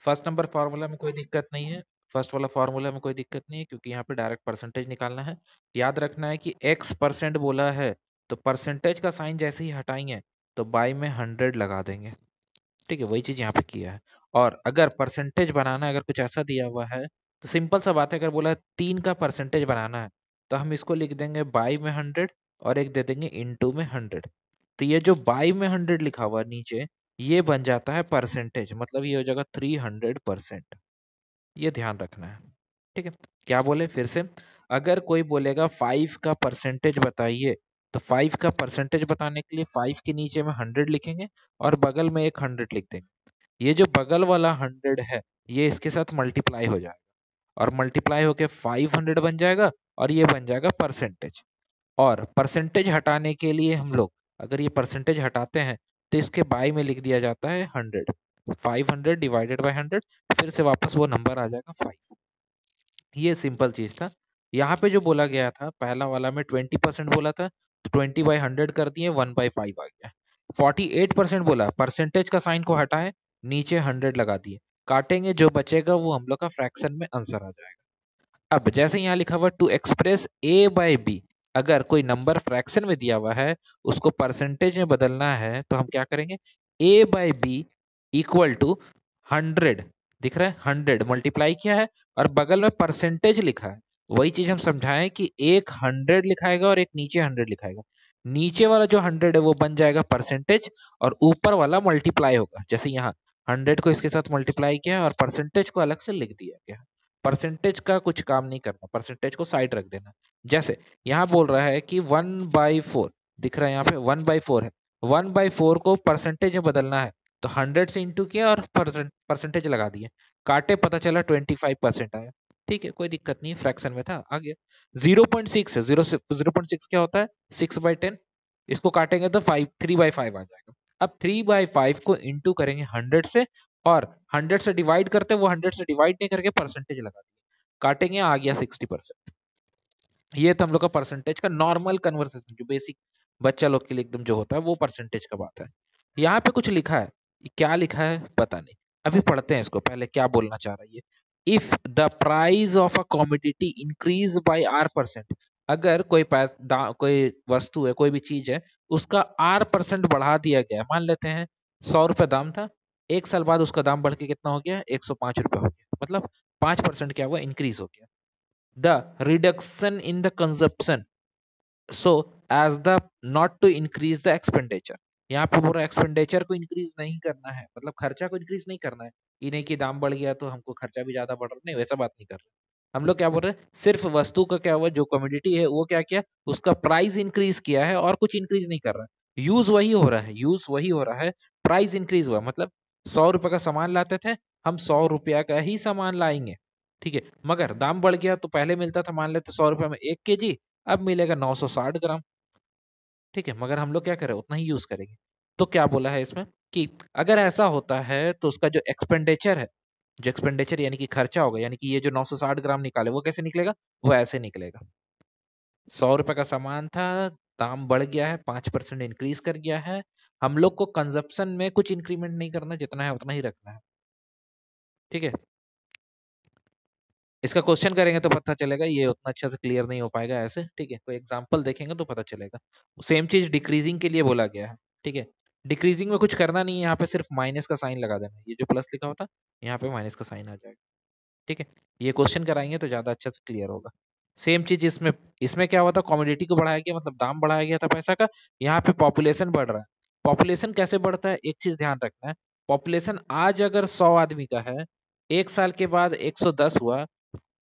First number formula में कोई दिक्कत नहीं है, फर्स्ट वाला फार्मूला में कोई दिक्कत नहीं है क्योंकि यहाँ पे डायरेक्ट परसेंटेज निकालना है। याद रखना है कि x% बोला है तो परसेंटेज का साइन जैसे ही हटाएंगे तो बाई में 100 लगा देंगे। ठीक है, वही चीज यहाँ पे किया है। और अगर परसेंटेज बनाना है, अगर कुछ ऐसा दिया हुआ है तो सिंपल सा बात है, अगर बोला 3 का परसेंटेज बनाना है तो हम इसको लिख देंगे बाई में 100 और एक दे देंगे इनटू में 100। तो ये जो बाई में 100 लिखा हुआ है नीचे, ये बन जाता है परसेंटेज, मतलब ये हो जाएगा 300%। ये ध्यान रखना है। ठीक है, क्या बोले फिर से, अगर कोई बोलेगा 5 का परसेंटेज बताइए तो 5 का परसेंटेज बताने के लिए 5 के नीचे में 100 लिखेंगे और बगल में एक 100 लिख देंगे। ये जो बगल वाला 100 है ये इसके साथ मल्टीप्लाई हो जाएगा और मल्टीप्लाई होके 500 बन जाएगा और ये बन जाएगा परसेंटेज। और परसेंटेज हटाने के लिए हम लोग अगर ये परसेंटेज हटाते हैं तो इसके बाई में लिख दिया जाता है 100, 500 डिवाइडेड बाई 100, फिर से वापस वो नंबर आ जाएगा 5। ये सिंपल चीज था। यहाँ पे जो बोला गया था पहला वाला में 20% बोला था तो 20/100 कर दिए, 1/5 आ गया। 48% बोला, परसेंटेज का साइन को हटाए, नीचे 100 लगा दिए, काटेंगे जो बचेगा वो हम लोग का फ्रैक्शन में आंसर आ जाएगा। अब जैसे यहाँ लिखा हुआ to express A by B, अगर कोई नंबर फ्रैक्शन में दिया हुआ है उसको परसेंटेज में बदलना है तो हम क्या करेंगे, ए बाई बी इक्वल टू 100, दिख रहा है 100 मल्टीप्लाई किया है और बगल में परसेंटेज लिखा है। वही चीज हम समझाएं कि एक 100 लिखाएगा और एक नीचे 100 लिखाएगा। नीचे वाला जो 100 है वो बन जाएगा परसेंटेज और ऊपर वाला मल्टीप्लाई होगा। जैसे यहाँ 100 को इसके साथ मल्टीप्लाई किया और परसेंटेज को अलग से लिख दिया गया। परसेंटेज का कुछ काम नहीं करना, परसेंटेज को साइड रख देना। जैसे यहाँ बोल रहा है कि 1/4, दिख रहा है यहाँ पे 1/4 है, 1/4 को परसेंटेज में बदलना है तो 100 से इंटू किया और परसेंटेज लगा दिए, काटे पता चला 25% आया। ठीक है, कोई दिक्कत नहीं, फ्रैक्शन में था, आ गया। 0.6 है, 0.6 क्या होता है, 6/10, इसको काटेंगे तो 3/5 आ जाएगा। अब 3/5 को इंटू करेंगे 100 से और 100 से डिवाइड करते, वो 100 से डिवाइड नहीं करके परसेंटेज लगा दिया, काटेंगे आ गया 60%। ये तो हम लोग का परसेंटेज का नॉर्मल कन्वर्सेशन, जो बेसिक बच्चा लोग के लिए एकदम जो होता है वो परसेंटेज का बात है। यहाँ पे कुछ लिखा है, क्या लिखा है पता नहीं, अभी पढ़ते हैं इसको, पहले क्या बोलना चाह रहा है ये। If the price of a commodity increase by R%, अगर कोई वस्तु है, कोई भी चीज है, उसका R% बढ़ा दिया गया, मान लेते हैं 100 रुपए दाम था, 1 साल बाद उसका दाम बढ़ के कितना हो गया, 105 रुपए हो गया, मतलब 5% क्या हुआ, इंक्रीज हो गया। The reduction in the consumption so as the not to increase the expenditure, यहाँ पे पूरा एक्सपेंडिचर को इंक्रीज नहीं करना है, मतलब खर्चा को इंक्रीज नहीं करना है। ये नहीं कि दाम बढ़ गया तो हमको खर्चा भी ज्यादा बढ़ रहा, नहीं वैसा बात नहीं कर रहे हम लोग। क्या बोल रहे हैं, सिर्फ वस्तु का क्या हुआ, जो कमोडिटी है वो क्या किया, उसका प्राइस इंक्रीज किया है और कुछ इंक्रीज नहीं कर रहा है, यूज वही हो रहा है, यूज वही हो रहा है, प्राइस इंक्रीज हुआ, मतलब 100 रुपए का सामान लाते थे हम, 100 रुपया का ही सामान लाएंगे। ठीक है, मगर दाम बढ़ गया तो पहले मिलता था मान लेते 100 रुपए में 1 kg, अब मिलेगा 960 ग्राम। ठीक है, मगर हम लोग क्या करें, उतना ही यूज करेंगे। तो क्या बोला है इसमें कि अगर ऐसा होता है तो उसका जो एक्सपेंडिचर है, जो एक्सपेंडिचर यानी कि खर्चा होगा, यानी कि ये जो 960 ग्राम निकाले वो कैसे निकलेगा, वो ऐसे निकलेगा। 100 रुपए का सामान था, दाम बढ़ गया है, 5% इंक्रीज कर गया है, हम लोग को कंजप्शन में कुछ इंक्रीमेंट नहीं करना, जितना है उतना ही रखना है। ठीक है, इसका क्वेश्चन करेंगे तो पता चलेगा, ये उतना अच्छा से क्लियर नहीं हो पाएगा ऐसे। ठीक है, कोई एग्जांपल देखेंगे तो पता चलेगा। सेम चीज डिक्रीजिंग के लिए बोला गया है। ठीक है, डिक्रीजिंग में कुछ करना नहीं है, यहाँ पे सिर्फ माइनस का साइन लगा देना है, ये जो प्लस लिखा होता यहाँ पे माइनस का साइन आ जाएगा। ठीक है, ये क्वेश्चन कराएंगे तो ज्यादा अच्छा से क्लियर होगा। सेम चीज इसमें, इसमें क्या हुआ था, कमोडिटी को बढ़ाया गया, मतलब दाम बढ़ाया गया था पैसा का, यहाँ पे पॉपुलेशन बढ़ रहा है। पॉपुलेशन कैसे बढ़ता है, एक चीज ध्यान रखना है, पॉपुलेशन आज अगर 100 आदमी का है, 1 साल के बाद 110 हुआ,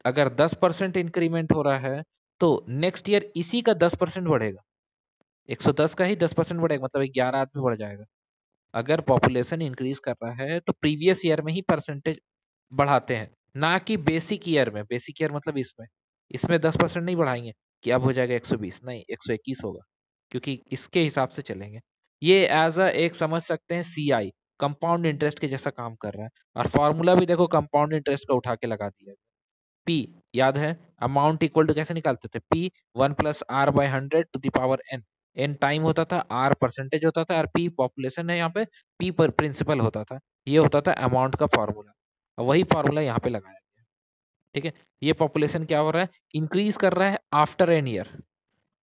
अगर 10% इंक्रीमेंट हो रहा है तो नेक्स्ट ईयर इसी का 10% बढ़ेगा, 110 का ही 10% बढ़ेगा, मतलब 11 आदमी बढ़ जाएगा। अगर पॉपुलेशन इंक्रीज कर रहा है तो प्रीवियस ईयर में ही परसेंटेज बढ़ाते हैं, ना कि बेसिक ईयर में। बेसिक ईयर मतलब इसमें, इसमें 10% नहीं बढ़ाएंगे कि अब हो जाएगा 120, नहीं 121 होगा, क्योंकि इसके हिसाब से चलेंगे। ये एज अ एक समझ सकते हैं CI, कंपाउंड इंटरेस्ट के जैसा काम कर रहा है। और फॉर्मूला भी देखो कंपाउंड इंटरेस्ट का उठा के लगा दिया। P याद है, अमाउंट इक्वल टू कैसे निकालते थे, P 1+R/100 N टाइम होता था, R परसेंटेज होता था और P पॉपुलेशन है, यहाँ पे P पर प्रिंसिपल होता था, ये होता था अमाउंट का फॉर्मूला। वही फॉर्मूला यहाँ पे लगाया गया। ठीक है, ये पॉपुलेशन क्या हो रहा है, इंक्रीज कर रहा है आफ्टर एन ईयर।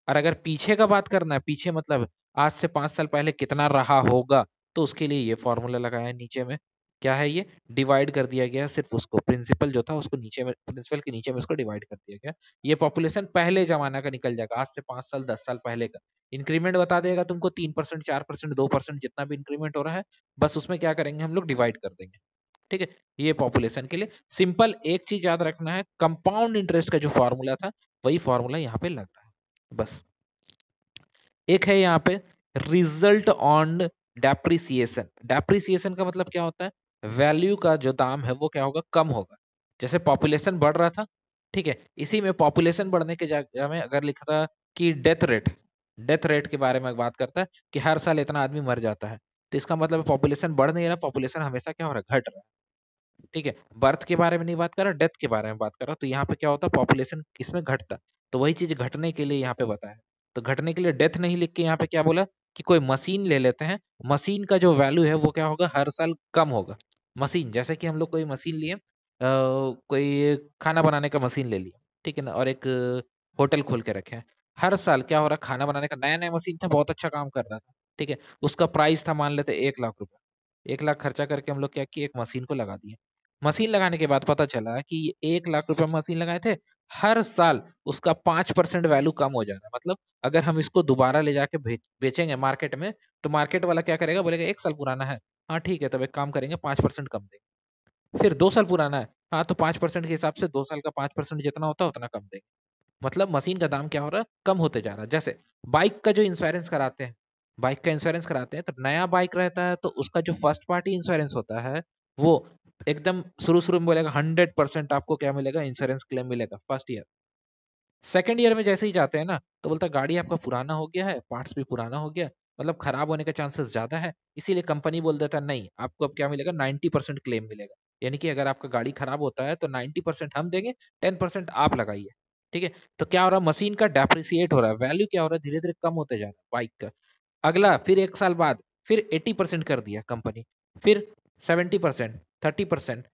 और अगर पीछे का बात करना है, पीछे मतलब आज से 5 साल पहले कितना रहा होगा, तो उसके लिए ये फॉर्मूला लगाया है नीचे में। क्या है ये, डिवाइड कर दिया गया सिर्फ उसको, प्रिंसिपल जो था उसको नीचे में, प्रिंसिपल के नीचे में उसको डिवाइड कर दिया गया। ये पॉपुलेशन पहले जमाना का निकल जाएगा, आज से 5 साल 10 साल पहले का। इंक्रीमेंट बता देगा तुमको 3%, 4%, 2%, जितना भी इंक्रीमेंट हो रहा है, बस उसमें क्या करेंगे हम लोग, डिवाइड कर देंगे। ठीक है, ये पॉपुलेशन के लिए सिंपल एक चीज याद रखना है, कंपाउंड इंटरेस्ट का जो फॉर्मूला था वही फॉर्मूला यहाँ पे लग रहा है बस। एक है यहाँ पे रिजल्ट ऑन डेप्रिसिएशन। डेप्रिसिएशन का मतलब क्या होता है, वैल्यू का जो दाम है वो क्या होगा, कम होगा। जैसे पॉपुलेशन बढ़ रहा था, ठीक है, इसी में पॉपुलेशन बढ़ने के जगह में अगर लिखा था कि डेथ रेट, डेथ रेट के बारे में बात करता है कि हर साल इतना आदमी मर जाता है, तो इसका मतलब पॉपुलेशन बढ़ नहीं रहा, पॉपुलेशन हमेशा क्या हो रहा है, घट रहा है। ठीक है, बर्थ के बारे में नहीं बात कर रहा, डेथ के बारे में बात कर रहा, तो यहाँ पे क्या होता है, पॉपुलेशन इसमें घटता। तो वही चीज घटने के लिए यहाँ पे बताया। तो घटने के लिए डेथ नहीं लिख के यहाँ पे क्या बोला कि कोई मशीन ले लेते हैं, मशीन का जो वैल्यू है वो क्या होगा, हर साल कम होगा। मशीन जैसे कि हम लोग कोई मशीन लिए, कोई खाना बनाने का मशीन ले लिया, ठीक है ना, और एक होटल खोल के रखे हैं। हर साल क्या हो रहा है, खाना बनाने का नया नया मशीन था, बहुत अच्छा काम कर रहा था, ठीक है, उसका प्राइस था मान लेते 1 लाख रुपए। 1 लाख खर्चा करके हम लोग क्या किए, एक मशीन को लगा दिए। मशीन लगाने के बाद पता चला कि 1 लाख रुपए मशीन लगाए थे, हर साल उसका 5% वैल्यू कम हो जा रहा है। मतलब अगर हम इसको दोबारा ले जाके बेचेंगे मार्केट में, तो मार्केट वाला क्या करेगा, बोलेगा 1 साल पुराना है, हाँ ठीक है, तब एक काम करेंगे 5% कम देंगे। फिर 2 साल पुराना है, हाँ तो 5% के हिसाब से 2 साल का 5% जितना होता है उतना कम देंगे। मतलब मशीन का दाम क्या हो रहा है, कम होते जा रहा है। जैसे बाइक का जो इंश्योरेंस कराते हैं, बाइक का इंश्योरेंस कराते हैं, तो नया बाइक रहता है तो उसका जो फर्स्ट पार्टी इंश्योरेंस होता है, वो एकदम शुरू शुरू में बोलेगा 100% आपको क्या मिलेगा, इंश्योरेंस क्लेम मिलेगा फर्स्ट ईयर। सेकंड ईयर में जैसे ही जाते हैं ना, तो बोलता है गाड़ी आपका पुराना हो गया है, पार्ट्स भी पुराना हो गया, मतलब खराब होने के चांसेस ज्यादा है, इसीलिए कंपनी बोल देता है नहीं, आपको अब क्या मिलेगा, 90% क्लेम मिलेगा। यानी कि अगर आपका गाड़ी खराब होता है तो 90% हम देंगे, 10% आप लगाइए। ठीक है, तो क्या हो रहा है, मशीन का डेप्रिसिएट हो रहा है, वैल्यू क्या हो रहा है, धीरे धीरे कम होते जा रहा है बाइक का। अगला फिर 1 साल बाद फिर 80% कर दिया कंपनी, फिर 70%, 30%,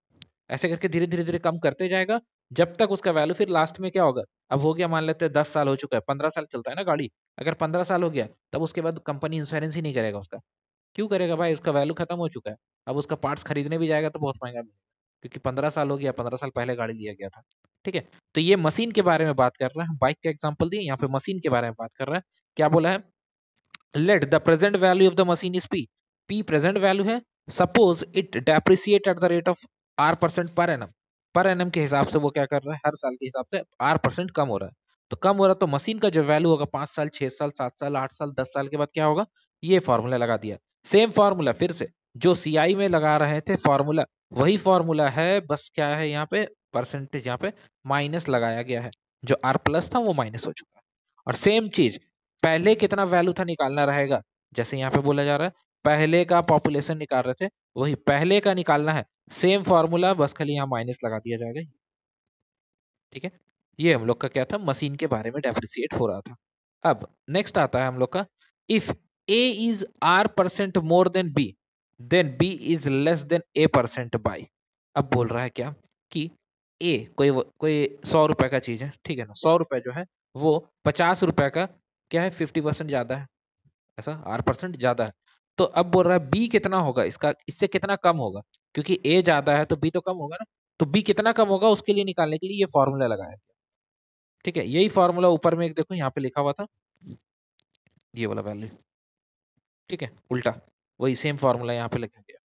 ऐसे करके धीरे धीरे धीरे कम करते जाएगा, जब तक उसका वैल्यू फिर लास्ट में क्या होगा। अब हो गया, मान लेते हैं 10 साल हो चुका है, 15 साल चलता है ना गाड़ी, अगर 15 साल हो गया, तब उसके बाद कंपनी इंश्योरेंस ही नहीं करेगा उसका। क्यों करेगा भाई, उसका वैल्यू खत्म हो चुका है। अब उसका पार्ट्स खरीदने भी जाएगा तो बहुत महंगा मिलेगा, क्योंकि 15 साल हो गया, 15 साल पहले गाड़ी लिया गया था। ठीक है, तो ये मशीन के बारे में बात कर रहा है, बाइक का एग्जाम्पल दिए, यहाँ पे मशीन के बारे में बात कर रहा है। क्या बोला है, let the present value of the machine is p, p present value है, suppose it depreciate at the rate of r% per annum। Per annum के हिसाब से वो क्या कर रहा है, हर साल के हिसाब से r% कम हो रहा है। तो कम हो रहा है, तो मशीन का जो वैल्यू होगा 5 साल, 6 साल, 7 साल, 8 साल, 10 साल के बाद क्या होगा, ये फॉर्मूला लगा दिया। सेम फॉर्मूला फिर से जो सीआई में लगा रहे थे फॉर्मूला, वही फॉर्मूला है, बस क्या है यहाँ पे परसेंटेज, यहाँ पे माइनस लगाया गया है, जो आर प्लस था वो माइनस हो चुका है। और सेम चीज पहले कितना वैल्यू था निकालना रहेगा, जैसे यहाँ पे बोला जा रहा है पहले का पॉपुलेशन निकाल रहे थे, वही पहले का निकालना है, सेम फॉर्मूला, बस खाली यहाँ माइनस लगा दिया जाएगा। ठीक है, ये हम लोग का क्या था, मशीन के बारे में डेप्रिसिएट हो रहा था। अब नेक्स्ट आता है हम लोग का, if A is r% more than B, then B is less than a% by. अब बोल रहा है क्या कि ए कोई 100 रुपए का चीज है, ठीक है ना, 100 रुपए जो है वो 50 रुपए का क्या है, 50% ज्यादा है, ऐसा r% ज्यादा है। तो अब बोल रहा है बी कितना होगा, इसका इससे कितना कम होगा, क्योंकि ए ज्यादा है तो बी तो कम होगा ना। तो बी कितना कम होगा उसके लिए निकालने के लिए ये फॉर्मूला लगाया गया। ठीक है, यही फॉर्मूला ऊपर में एक देखो यहाँ पे लिखा हुआ था, ये वाला वैल्यू, ठीक है, उल्टा वही सेम फॉर्मूला यहाँ पे लिखा गया,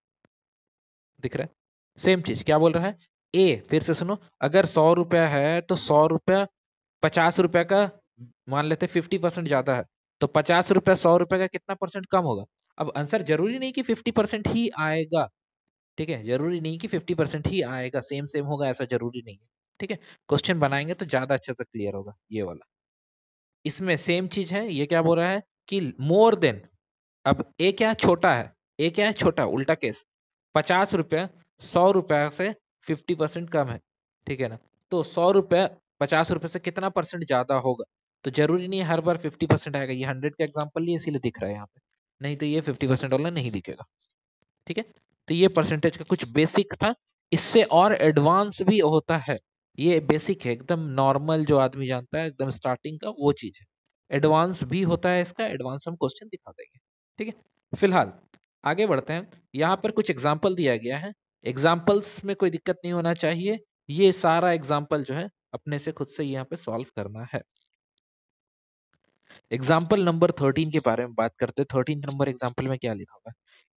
दिख रहा है सेम चीज। क्या बोल रहा है, ए फिर से सुनो, अगर 100 रुपया है तो 100 रुपया 50 रुपया का, मान लेते 50% ज्यादा है, तो 50 रुपया 100 रुपया का कितना परसेंट कम होगा। अब आंसर जरूरी नहीं कि 50% ही आएगा, ठीक है, जरूरी नहीं कि 50% ही आएगा, सेम सेम होगा ऐसा जरूरी नहीं है। ठीक है, क्वेश्चन बनाएंगे तो ज्यादा अच्छे से क्लियर होगा ये वाला। इसमें सेम चीज है, ये क्या बोल रहा है कि मोर देन, अब ए क्या छोटा है, ए क्या है छोटा, उल्टा केस, 50 रुपया 100 रुपया से 50% कम है, ठीक है ना। तो 100 रुपया 50 रुपये से कितना परसेंट ज्यादा होगा, तो जरूरी नहीं है हर बार 50% आएगा, ये 100 का एग्जाम्पल लिए इसीलिए दिख रहा है यहाँ पे, नहीं तो ये 50% वाला नहीं दिखेगा। ठीक है, तो ये परसेंटेज का कुछ बेसिक था, इससे और एडवांस भी होता है। ये बेसिक है, एकदम नॉर्मल जो आदमी जानता है, एकदम स्टार्टिंग का वो चीज है। एडवांस भी होता है इसका, एडवांस हम क्वेश्चन दिखा देंगे। ठीक है, फिलहाल आगे बढ़ते हैं। यहाँ पर कुछ एग्जाम्पल दिया गया है, एग्जाम्पल्स में कोई दिक्कत नहीं होना चाहिए। ये सारा एग्जाम्पल जो है अपने से खुद से यहाँ पे सॉल्व करना है। एग्जाम्पल नंबर 13 के बारे में बात करते हैं। 13 नंबर एग्जाम्पल में क्या लिखा हुआ है?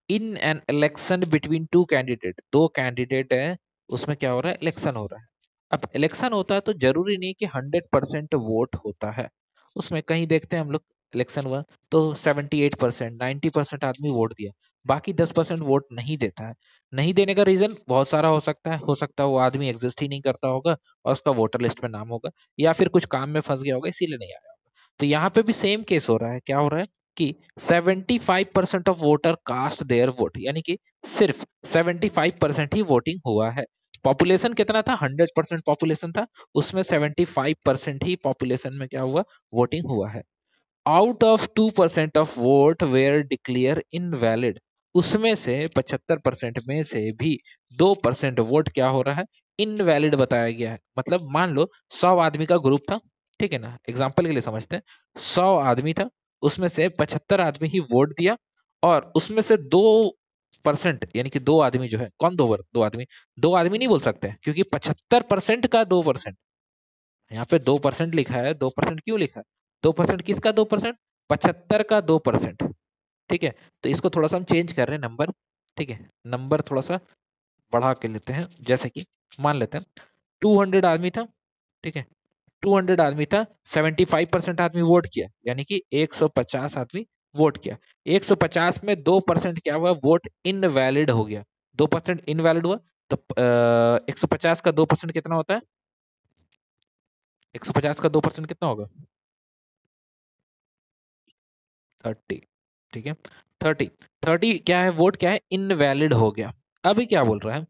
In an election between two candidate, दो कैंडिडेट है, उसमें क्या हो रहा है? इलेक्शन हो रहा है। अब इलेक्शन होता है तो जरूरी नहीं कि 100% वोट होता है। उसमें कहीं देखते हैं हम लोग, इलेक्शन हुआ तो 78%, 90% आदमी वोट दिया, बाकी 10% वोट नहीं देता है। नहीं देने का रीजन बहुत सारा हो सकता है। हो सकता है वो आदमी एग्जिस्ट ही नहीं करता होगा और उसका वोटर लिस्ट में नाम होगा, या फिर कुछ काम में फंस गया होगा इसीलिए नहीं आया। तो यहाँ पे भी सेम केस हो रहा है। क्या हो रहा है कि 75% of voter cast their vote, यानी कि सिर्फ 75% ही वोटिंग हुआ है। पॉपुलेशन कितना था? 100% पॉपुलेशन था, उसमें 75% ही पॉपुलेशन में क्या हुआ? वोटिंग हुआ है। Out of 2% of vote were declare invalid, उसमें से 75% में से भी 2% वोट क्या हो रहा है? इनवैलिड बताया गया है। मतलब मान लो 100 आदमी का ग्रुप था, ठीक है ना, एग्जाम्पल के लिए समझते हैं। 100 आदमी था, उसमें से 75 आदमी ही वोट दिया, और उसमें से 2% यानी कि दो आदमी जो है, कौन दो आदमी? दो आदमी नहीं बोल सकते, क्योंकि 75% का 2%, यहाँ पे 2% लिखा है। 2% क्यों लिखा है? 2% किसका 2%? 75 का 2%। ठीक है, तो इसको थोड़ा सा हम चेंज कर रहे हैं नंबर। ठीक है, नंबर थोड़ा सा बढ़ा के लेते हैं। जैसे कि मान लेते हैं 200 आदमी था, ठीक है, 200 आदमी था, 75% आदमी वोट किया, यानी कि 150 आदमी वोट किया। 150 में 2% क्या हुआ? वोट इनवैलिड हो गया। 2% इनवैलिड हुआ, तो 150 का 2% कितना होता है? 150 का 2% कितना होगा? 30। ठीक है, 30। 30 क्या है? वोट क्या है? इनवैलिड हो गया। अभी क्या बोल रहा है?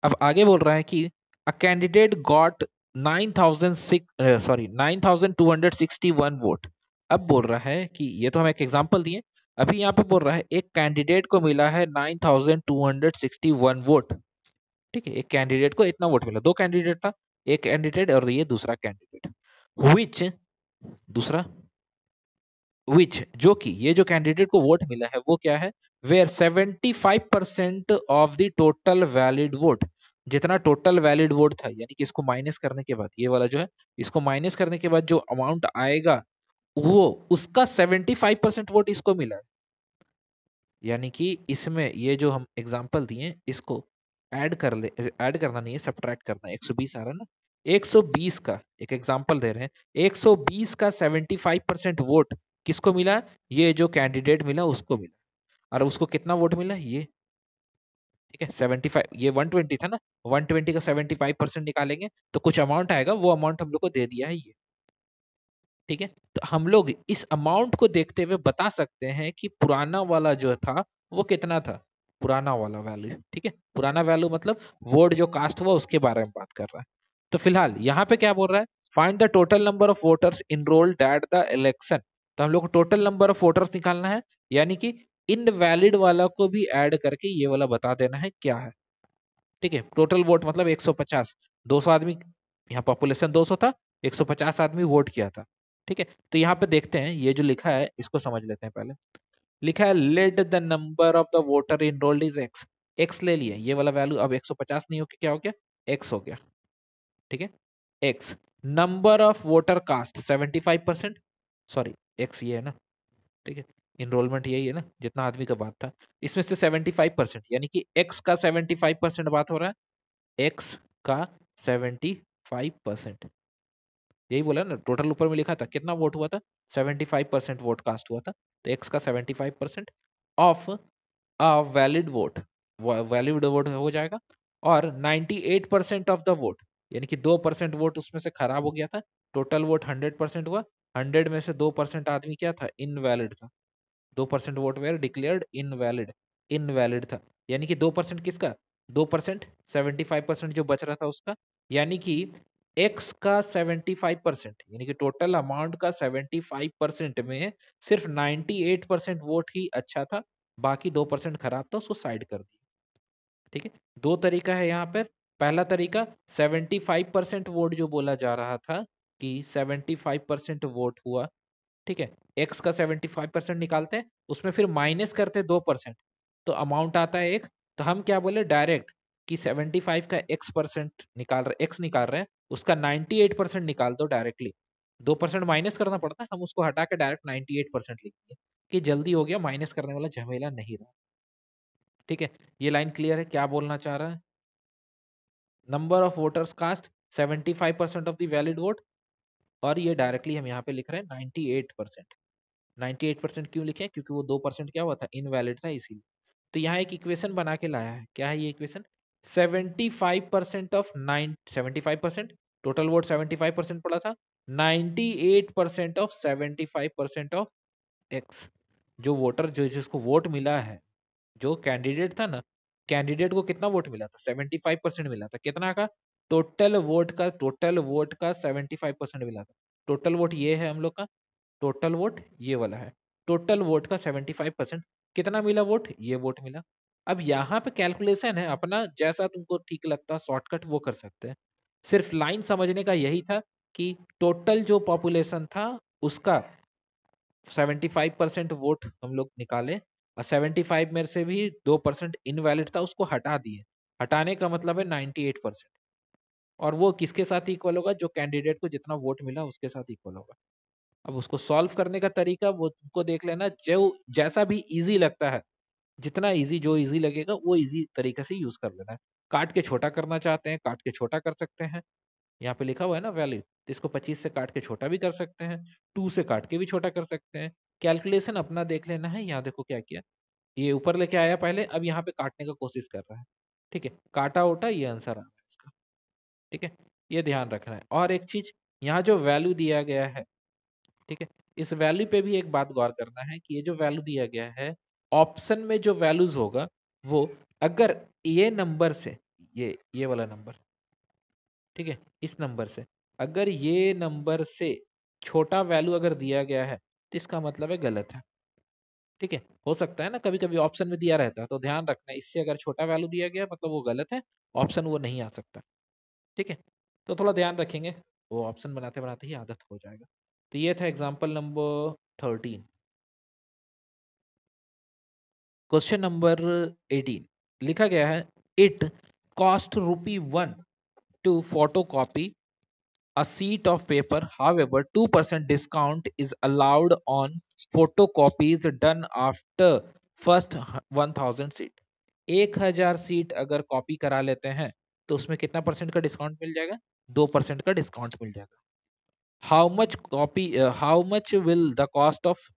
अब आगे बोल रहा है कि अ कैंडिडेट गॉट 9261 वोट। अब बोल रहा है कि ये तो हम एक एग्जांपल दिए, अभी यहाँ पे बोल रहा है एक कैंडिडेट को मिला है 9261 वोट। ठीक है, एक कैंडिडेट को इतना वोट मिला। दो कैंडिडेट था, एक कैंडिडेट और ये दूसरा कैंडिडेट। विच, दूसरा विच, जो कि ये जो कैंडिडेट को वोट मिला है वो क्या है? Were 75% of the total valid vote, जितना टोटल वैलिड वोट था, यानी कि इसको माइनस करने के बाद, ये वाला जो है, इसको माइनस करने के बाद जो अमाउंट आएगा, वो उसका 75% वोट इसको मिला है। यानी कि इसमें ये जो हम एग्जांपल दिए इसको ऐड कर ले, ऐड करना नहीं है, सब्ट्रैक्ट करना है। 120 आ रहा है ना, 120 का एक एग्जांपल दे रहे हैं, 120 का 75% वोट किसको मिला? ये जो कैंडिडेट मिला उसको मिला। और उसको कितना वोट मिला? ये, ठीक है, 75। ये 120 था ना, 120 का 75% निकालेंगे तो कुछ अमाउंट आएगा, वो अमाउंट हम लोग को दे दिया है ये। ठीक है, तो हम लोग इस अमाउंट को देखते हुए बता सकते हैं कि पुराना वाला जो था वो कितना था, पुराना वाला वैल्यू। ठीक है, पुराना वैल्यू मतलब वोट जो कास्ट हुआ उसके बारे में बात कर रहा है। तो फिलहाल यहाँ पे क्या बोल रहा है? Find the total number of voters enrolled at the election. तो हम लोग को टोटल नंबर ऑफ वोटर्स निकालना है, यानी कि इनवैलिड वाला को भी ऐड करके ये वाला बता देना है क्या है। ठीक है, टोटल वोट मतलब 150, 200 आदमी, यहाँ पॉपुलेशन 200 था, 150 आदमी वोट किया था। ठीक है, तो यहाँ पे देखते हैं ये जो लिखा है इसको समझ लेते हैं पहले। लिखा है let the number of the voter enrolled is x. X ले लिए, ये वाला वैल्यू अब 150 नहीं होके क्या हो गया? एक्स हो गया। ठीक है, X. Number of voter cast 75%, sorry X ये है ना, ठीक है, इनरोलमेंट यही है ना, जितना आदमी का बात था, इसमें से 75%, यानी कि एक्स का 75% बात हो रहा है, एक्स का 75%, यही बोला ना, टोटल ऊपर में लिखा था कितना वोट हुआ था? 75% वोट कास्ट हुआ था, तो एक्स का 75% of a valid vote, valid vote हो जाएगा। और 98% ऑफ द वोट, यानी कि 2% वोट उसमें से खराब हो गया था, टोटल वोट 100% हुआ, 100 में से 2% आदमी क्या था? इनवैलिड था। 2% vote were declared invalid, invalid था। यानी कि 2% किसका? 2%, 75% जो बच रहा था उसका, यानी कि एक्स का 75%, यानी कि टोटल अमाउंट का 75% में सिर्फ 98% वोट ही अच्छा था, बाकी 2% खराब था, उसको साइड कर दिया। ठीक है, दो तरीका है यहाँ पर पहला तरीका 75% वोट जो बोला जा रहा था कि 75% वोट हुआ, ठीक है, एक्स का 75% निकालते हैं, उसमें फिर माइनस करते 2%, तो अमाउंट आता है एक। तो हम क्या बोले डायरेक्ट कि 75 का x% निकाल रहे, x निकाल रहे हैं, उसका 98% निकाल दो डायरेक्टली। 2% माइनस करना पड़ता है, हम उसको हटा के डायरेक्ट 98% लिख दिए कि जल्दी हो गया, माइनस करने वाला झमेला नहीं रहा। ठीक है, ये लाइन क्लियर है, क्या बोलना चाह रहा है? Number of voters cast 75% of the valid vote, और ये डायरेक्टली हम यहाँ पे लिख रहे हैं 98%। 98% क्यों लिखे? क्योंकि वो 2% क्या हुआ था, इनवैलिड था, इसीलिए। तो यहाँ एक इक्वेशन बना के लाया है, क्या है ये इक्वेशन? 75% ऑफ 75%, टोटल वोट 75% पड़ा था, 98% ऑफ 75% ऑफ एक्स। जो वोटर जो जिसको वोट मिला है, जो कैंडिडेट था ना, कैंडिडेट को कितना वोट मिला था? 75% मिला था। कितना का? टोटल वोट का 75% मिला था। टोटल वोट ये है हम लोग का, टोटल वोट ये वाला है, टोटल वोट का 75%। कितना मिला वोट? ये वोट मिला। अब यहाँ पे कैलकुलेशन है अपना, जैसा तुमको ठीक लगता है शॉर्टकट वो कर सकते हैं। सिर्फ लाइन समझने का यही था कि टोटल जो पॉपुलेशन था उसका 75% वोट हम लोग निकाले, और 75 में से भी 2% इनवैलिड था, उसको हटा दिए। हटाने का मतलब है 98%। और वो किसके साथ इक्वल होगा? जो कैंडिडेट को जितना वोट मिला उसके साथ इक्वल होगा। अब उसको सॉल्व करने का तरीका वो तुमको देख लेना, जो जैसा भी इजी लगता है, जितना इजी जो इजी लगेगा वो इजी तरीके से यूज कर लेना है। काट के छोटा करना चाहते हैं, काट के छोटा कर सकते हैं। यहाँ पे लिखा हुआ है ना वैल्यू, तो इसको 25 से काट के छोटा भी कर सकते हैं, 2 से काट के भी छोटा कर सकते हैं। कैलकुलेशन अपना देख लेना है। यहाँ देखो क्या किया, ये ऊपर लेके आया पहले, अब यहाँ पे काटने का कोशिश कर रहा है। ठीक है, काटा उठा ये आंसर आ रहा है इसका। ठीक है, ये ध्यान रखना है। और एक चीज, यहाँ जो वैल्यू दिया गया है, ठीक है, इस वैल्यू पे भी एक बात गौर करना है कि ये जो वैल्यू दिया गया है, ऑप्शन में जो वैल्यूज होगा वो, अगर ये नंबर से, ये वाला नंबर, ठीक है, इस नंबर से अगर ये नंबर से छोटा वैल्यू अगर दिया गया है तो इसका मतलब है गलत है। ठीक है, हो सकता है ना कभी कभी ऑप्शन में दिया रहता है, तो ध्यान रखना इससे अगर छोटा वैल्यू दिया गया मतलब वो गलत है, ऑप्शन वो नहीं आ सकता। ठीक है, तो थोड़ा ध्यान रखेंगे, वो ऑप्शन बनाते बनाते ही आदत हो जाएगा। तो ये था एग्जाम्पल नंबर 13। क्वेश्चन नंबर 18 लिखा गया है, it cost ₹1 to photocopy a sheet of paper. However, 2% discount is allowed on photocopies done after first 1000 seat. 1000 seat अगर कॉपी करा लेते हैं तो उसमें कितना परसेंट का डिस्काउंट मिल जाएगा? 2% का डिस्काउंट मिल जाएगा। How much will the cost of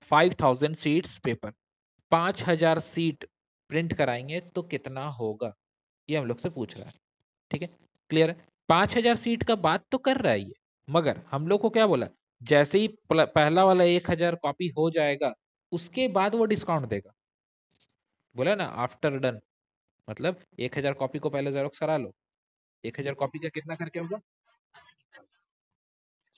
5000 seats paper? 5000 seat print कराएंगे तो कितना होगा, ये हम लोग से पूछ रहा है। ठीक है, क्लियर है? 5000 सीट का बात तो कर रहा है ये, मगर हम लोग को क्या बोला, जैसे ही पहला वाला 1000 कॉपी हो जाएगा उसके बाद वो डिस्काउंट देगा। बोला ना आफ्टर डन, मतलब 1000 कॉपी को पहले जेरोक्स करा लो। 1000 कॉपी का कितना करके होगा?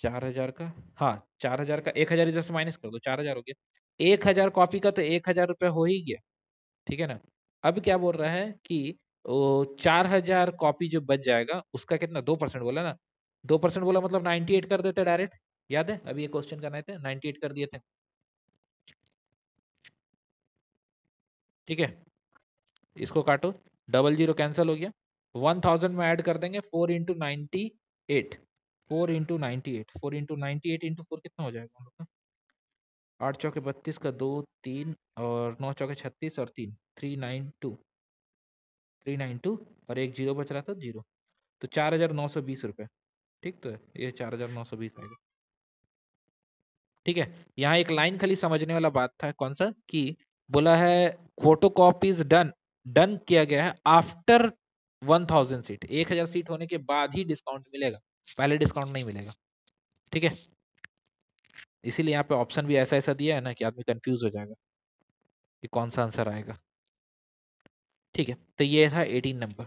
4000 का, हाँ 4000 का 1000 इधर से माइनस कर दो, 4000 हो गया। 1000 कॉपी का तो 1000 रुपया हो ही गया। ठीक है ना? अब क्या बोल रहा है कि वो 4000 कॉपी जो बच जाएगा उसका कितना, 2% बोला ना, 2% बोला मतलब 98 कर देते डायरेक्ट। याद है अभी ये क्वेश्चन करने थे, 98 कर दिए थे। ठीक है, इसको काटो, डबल जीरो कैंसिल हो गया, 1000 में ऐड कर देंगे 4 into 98, 4 into 98, 4 into 98 into 4 कितना हो जाएगा हम लोग का? 8 चौके 32 का 2 3 और 9 चौके 36 और 3, 392, 392, और एक जीरो बच रहा था, जीरो। तो 4920 रुपये। ठीक, तो ये 4920 आएगा। ठीक है, यहाँ एक लाइन खाली समझने वाला बात था, कौन सा कि बोला है फोटो कॉपीज डन, डन किया गया है आफ्टर 1000 सीट, 1000 सीट होने के बाद ही डिस्काउंट मिलेगा, पहले डिस्काउंट नहीं मिलेगा। ठीक है, इसीलिए यहाँ पे ऑप्शन भी ऐसा ऐसा दिया है ना कि आदमी कंफ्यूज हो जाएगा कि कौन सा आंसर आएगा। ठीक है, तो ये था 18 नंबर।